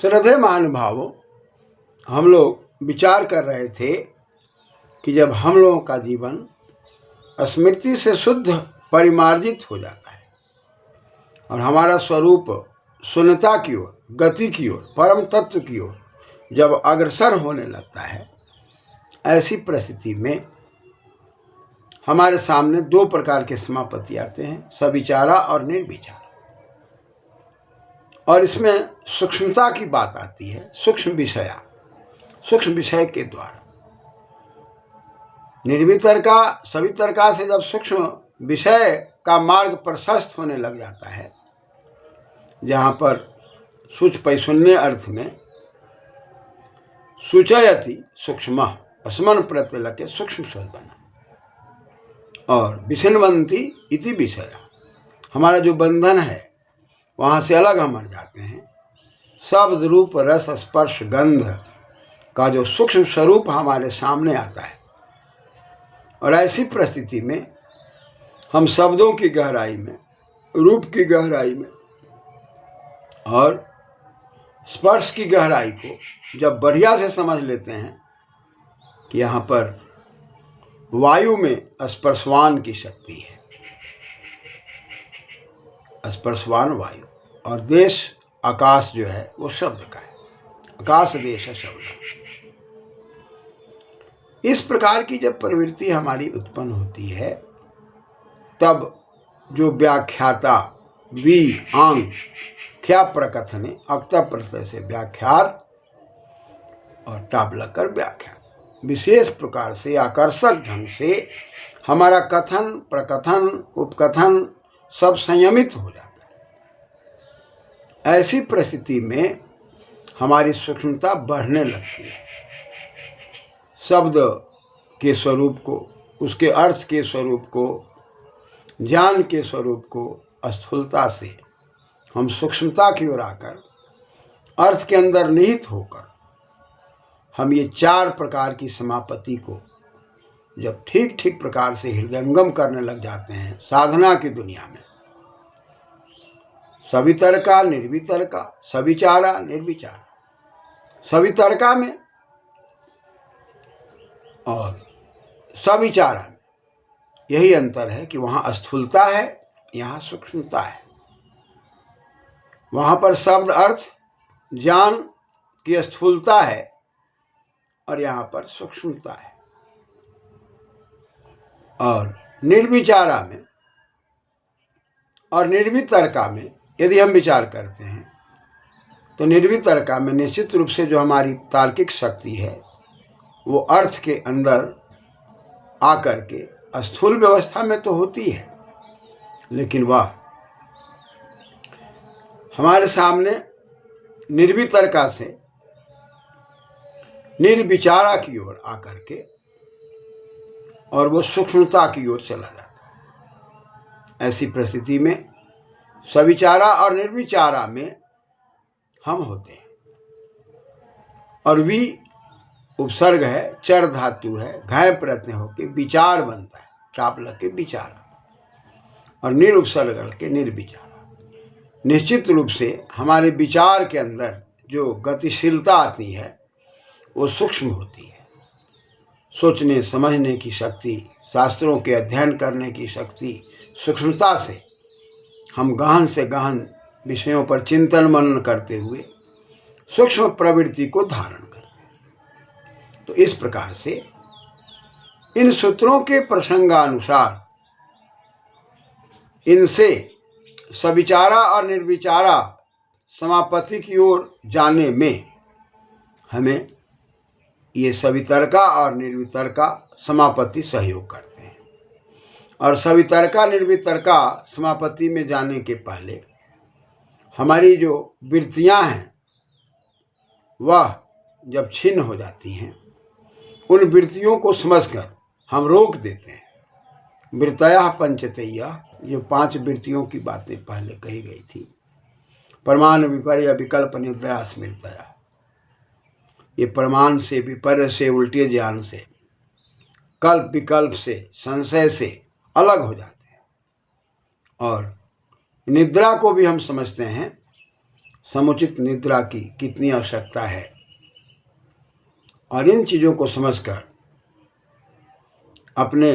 श्रद्धेय महानुभावों, हम लोग विचार कर रहे थे कि जब हम लोगों का जीवन स्मृति से शुद्ध परिमार्जित हो जाता है और हमारा स्वरूप शून्यता की ओर, गति की ओर, परम तत्व की ओर जब अग्रसर होने लगता है, ऐसी परिस्थिति में हमारे सामने दो प्रकार के समापत्ति आते हैं, सविचारा और निर्विचारा। और इसमें सूक्ष्मता की बात आती है, सूक्ष्म विषय के द्वारा। निर्वितर्का सवितर्का से जब सूक्ष्म विषय का मार्ग प्रशस्त होने लग जाता है, जहाँ पर सूच पैशून्य अर्थ में सूचयति सूक्ष्म स्मरण प्रत्यय लगे सूक्ष्म शब्द बना, और विषिन्वन्ति इति विषय, हमारा जो बंधन है वहाँ से अलग हम हट जाते हैं। शब्द रूप रस स्पर्श गंध का जो सूक्ष्म स्वरूप हमारे सामने आता है, और ऐसी परिस्थिति में हम शब्दों की गहराई में, रूप की गहराई में और स्पर्श की गहराई को जब बढ़िया से समझ लेते हैं कि यहाँ पर वायु में स्पर्शवान की शक्ति है, स्पर्शवान वायु, और देश आकाश जो है वो शब्द का है, आकाश देश है शब्द। इस प्रकार की जब प्रवृत्ति हमारी उत्पन्न होती है, तब जो व्याख्याता वी आंग ख्या प्रकथने अक्ता प्रत्यय से व्याख्यार और टाप लगकर व्याख्या विशेष प्रकार से आकर्षक ढंग से हमारा कथन प्रकथन उपकथन सब संयमित हो जाता है। ऐसी परिस्थिति में हमारी सूक्ष्मता बढ़ने लगती है। शब्द के स्वरूप को, उसके अर्थ के स्वरूप को, ज्ञान के स्वरूप को स्थूलता से हम सूक्ष्मता की ओर आकर अर्थ के अंदर निहित होकर हम ये चार प्रकार की समापत्ति को जब ठीक ठीक प्रकार से हृदयंगम करने लग जाते हैं साधना की दुनिया में, सवितर्का निर्वितर्का, सविचारा निर्विचारा, सवितर्का में और सविचारा में यही अंतर है कि वहाँ स्थूलता है, यहाँ सूक्ष्मता है। वहाँ पर शब्द अर्थ ज्ञान की स्थूलता है और यहाँ पर सूक्ष्मता है। और निर्विचारा में और निर्वितर्का में यदि हम विचार करते हैं तो निर्वितर्का में निश्चित रूप से जो हमारी तार्किक शक्ति है वो अर्थ के अंदर आकर के स्थूल व्यवस्था में तो होती है, लेकिन वह हमारे सामने निर्वितर्का से निर्विचारा की ओर आकर के और वो सूक्ष्मता की ओर चला जाता है। ऐसी परिस्थिति में सविचारा और निर्विचारा में हम होते हैं। और वी उपसर्ग है, चर धातु है, घय प्रत्यय होके विचार बनता है, टाप लग के विचारा, और निरुपसर्ग के निर्विचारा। निश्चित रूप से हमारे विचार के अंदर जो गतिशीलता आती है वो सूक्ष्म होती है। सोचने समझने की शक्ति, शास्त्रों के अध्ययन करने की शक्ति, सूक्ष्मता से हम गहन से गहन विषयों पर चिंतन मनन करते हुए सूक्ष्म प्रवृत्ति को धारण करते हैं। तो इस प्रकार से इन सूत्रों के प्रसंगानुसार इनसे सविचारा और निर्विचारा समापत्ति की ओर जाने में हमें ये सवितर्का और निर्वितर्का समापत्ति सहयोग करते हैं। और सवितर्का निर्वितर्का समापत्ति में जाने के पहले हमारी जो वृत्तियां हैं वह जब छिन्न हो जाती हैं, उन वृत्तियों को समझकर हम रोक देते हैं। वृत्तया पंचतया, ये 5 वृत्तियों की बातें पहले कही गई थी। प्रमाण विपर्य विकल्प निद्रा स्मृतया, ये प्रमाण से, विपर्य से, उल्टे ज्ञान से, कल्प विकल्प से, संशय से अलग हो जाते हैं। और निद्रा को भी हम समझते हैं समुचित निद्रा की कितनी आवश्यकता है, और इन चीज़ों को समझकर अपने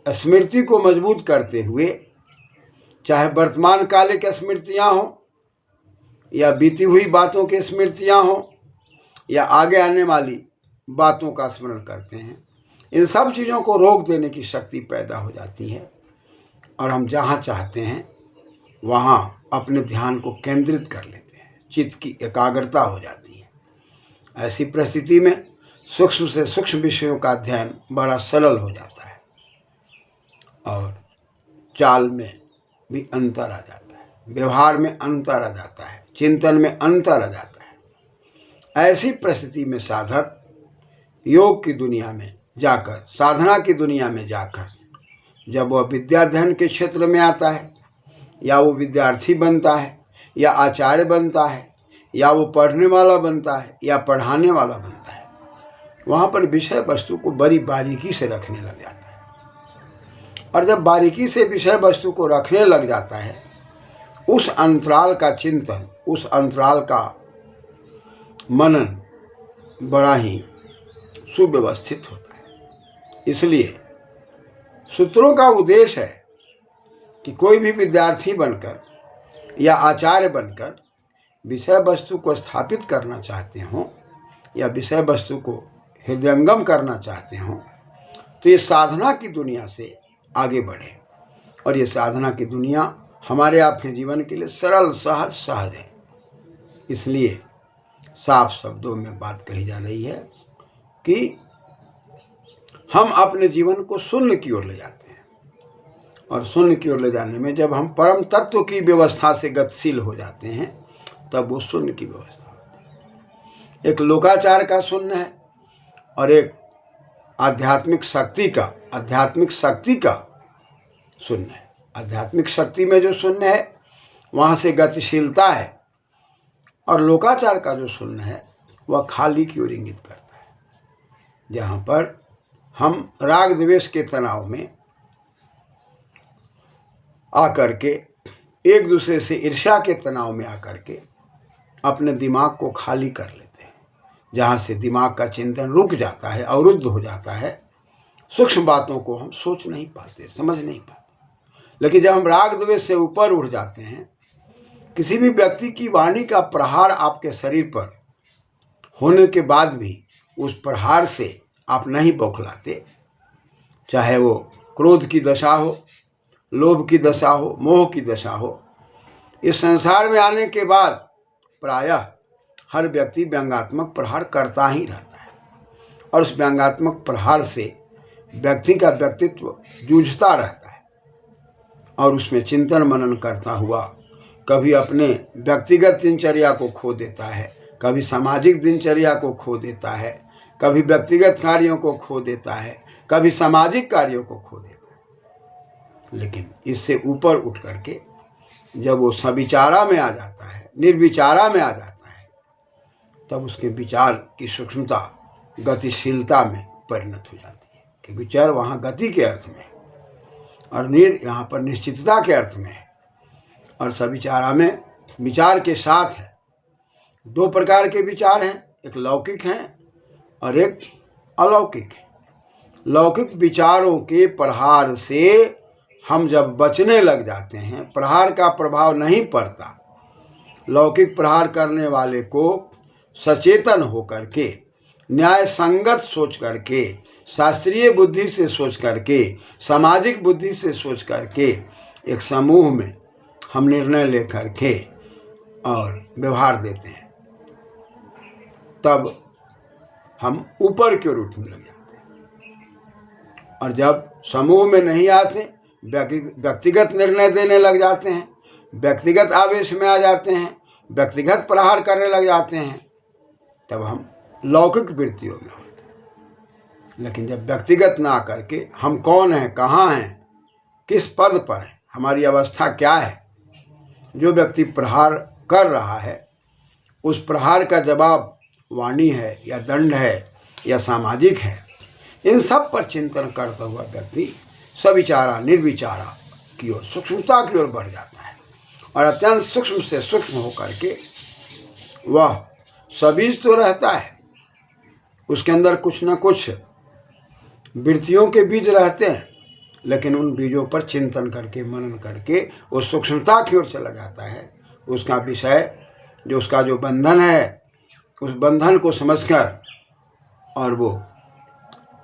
स्मृति को मजबूत करते हुए, चाहे वर्तमान कालिक स्मृतियाँ हों या बीती हुई बातों की स्मृतियाँ हों या आगे आने वाली बातों का स्मरण करते हैं, इन सब चीज़ों को रोक देने की शक्ति पैदा हो जाती है और हम जहाँ चाहते हैं वहाँ अपने ध्यान को केंद्रित कर लेते हैं, चित्त की एकाग्रता हो जाती है। ऐसी परिस्थिति में सूक्ष्म से सूक्ष्म विषयों का अध्ययन बड़ा सरल हो जाता है और चाल में भी अंतर आ जाता है, व्यवहार में अंतर आ जाता है, चिंतन में अंतर आ जाता है। ऐसी परिस्थिति में साधक योग की दुनिया में जाकर, साधना की दुनिया में जाकर, जब वह विद्याध्ययन के क्षेत्र में आता है या वो विद्यार्थी बनता है या आचार्य बनता है या वो पढ़ने वाला बनता है या पढ़ाने वाला बनता है, वहाँ पर विषय वस्तु को बड़ी बारीकी से रखने लग जाता है। और जब बारीकी से विषय वस्तु को रखने लग जाता है, उस अंतराल का चिंतन, उस अंतराल का मनन बड़ा ही सुव्यवस्थित होता है। इसलिए सूत्रों का उद्देश्य है कि कोई भी विद्यार्थी बनकर या आचार्य बनकर विषय वस्तु को स्थापित करना चाहते हों या विषय वस्तु को हृदयंगम करना चाहते हों, तो ये साधना की दुनिया से आगे बढ़े। और ये साधना की दुनिया हमारे आपके जीवन के लिए सरल, सहज है। इसलिए साफ शब्दों में बात कही जा रही है कि हम अपने जीवन को शून्य की ओर ले जाते हैं, और शून्य की ओर ले जाने में जब हम परम तत्व की व्यवस्था से गतिशील हो जाते हैं, तब वो शून्य की व्यवस्था होती है। एक लोकाचार का शून्य है और एक आध्यात्मिक शक्ति का शून्य है। आध्यात्मिक शक्ति में जो शून्य है वहाँ से गतिशीलता है, और लोकाचार का जो शून्य है वह खाली की ओर इंगित करता है, जहाँ पर हम राग द्वेष के तनाव में आकर के, एक दूसरे से ईर्ष्या के तनाव में आकर के अपने दिमाग को खाली कर लेते हैं, जहाँ से दिमाग का चिंतन रुक जाता है, अवरुद्ध हो जाता है। सूक्ष्म बातों को हम सोच नहीं पाते, समझ नहीं पाते। लेकिन जब हम राग द्वेष से ऊपर उठ जाते हैं, किसी भी व्यक्ति की वाणी का प्रहार आपके शरीर पर होने के बाद भी उस प्रहार से आप नहीं बौखलाते, चाहे वो क्रोध की दशा हो, लोभ की दशा हो, मोह की दशा हो। इस संसार में आने के बाद प्रायः हर व्यक्ति व्यंग्यात्मक प्रहार करता ही रहता है, और उस व्यंग्यात्मक प्रहार से व्यक्ति का व्यक्तित्व जूझता रहता है, और उसमें चिंतन मनन करता हुआ कभी अपने व्यक्तिगत दिनचर्या को खो देता है, कभी सामाजिक दिनचर्या को खो देता है, कभी व्यक्तिगत कार्यों को खो देता है, कभी सामाजिक कार्यों को खो देता है। लेकिन इससे ऊपर उठ करके जब वो सविचारा में आ जाता है, निर्विचारा में आ जाता है, तब उसके विचार की सूक्ष्मता गतिशीलता में परिणत हो जाती है। कि विचार वहाँ गति के अर्थ में और निर यहाँ पर निश्चितता के अर्थ में है, और सविचारा में विचार के साथ है। दो प्रकार के विचार हैं, एक लौकिक हैं और एक अलौकिक है। लौकिक विचारों के प्रहार से हम जब बचने लग जाते हैं, प्रहार का प्रभाव नहीं पड़ता। लौकिक प्रहार करने वाले को सचेतन होकर के, न्याय संगत सोच करके, शास्त्रीय बुद्धि से सोच करके, सामाजिक बुद्धि से सोच करके एक समूह में हम निर्णय लेकर के और व्यवहार देते हैं, तब हम ऊपर की ओर उठने लग जाते हैं। और जब समूह में नहीं आते, व्यक्तिगत निर्णय देने लग जाते हैं, व्यक्तिगत आवेश में आ जाते हैं, व्यक्तिगत प्रहार करने लग जाते हैं, तब हम लौकिक वृत्तियों में होते हैं। लेकिन जब व्यक्तिगत ना करके हम कौन हैं, कहाँ हैं, किस पद पर हैं, हमारी अवस्था क्या है, जो व्यक्ति प्रहार कर रहा है उस प्रहार का जवाब वाणी है या दंड है या सामाजिक है, इन सब पर चिंतन करता हुआ व्यक्ति सविचारा निर्विचारा की ओर, सूक्ष्मता की ओर बढ़ जाता है, और अत्यंत सूक्ष्म से सूक्ष्म होकर के वह सबीज तो रहता है, उसके अंदर कुछ न कुछ वृत्तियों के बीज रहते हैं, लेकिन उन बीजों पर चिंतन करके मनन करके वो सूक्ष्मता की ओर चला जाता है। उसका विषय जो उसका जो बंधन है, उस बंधन को समझकर और वो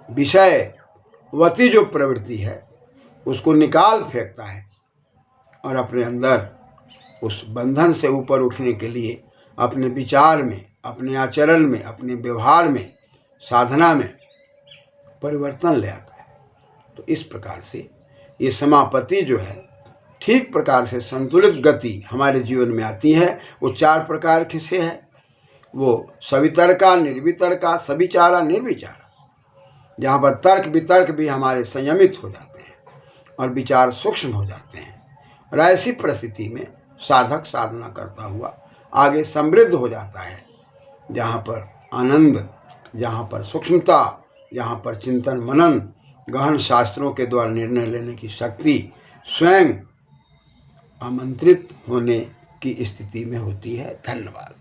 विषयवती जो प्रवृत्ति है उसको निकाल फेंकता है और अपने अंदर उस बंधन से ऊपर उठने के लिए अपने विचार में, अपने आचरण में, अपने व्यवहार में, साधना में परिवर्तन ले आता है। तो इस प्रकार से ये समापत्ति जो है ठीक प्रकार से संतुलित गति हमारे जीवन में आती है। वो 4 प्रकार के से है, वो सवितर्का, निर्वितर्का, सविचारा, निर्विचारा, जहाँ पर तर्क वितर्क भी हमारे संयमित हो जाते हैं और विचार सूक्ष्म हो जाते हैं। और ऐसी परिस्थिति में साधक साधना करता हुआ आगे समृद्ध हो जाता है, जहाँ पर आनंद, जहाँ पर सूक्ष्मता, जहाँ पर चिंतन मनन, गहन शास्त्रों के द्वारा निर्णय लेने की शक्ति स्वयं आमंत्रित होने की स्थिति में होती है। धन्यवाद।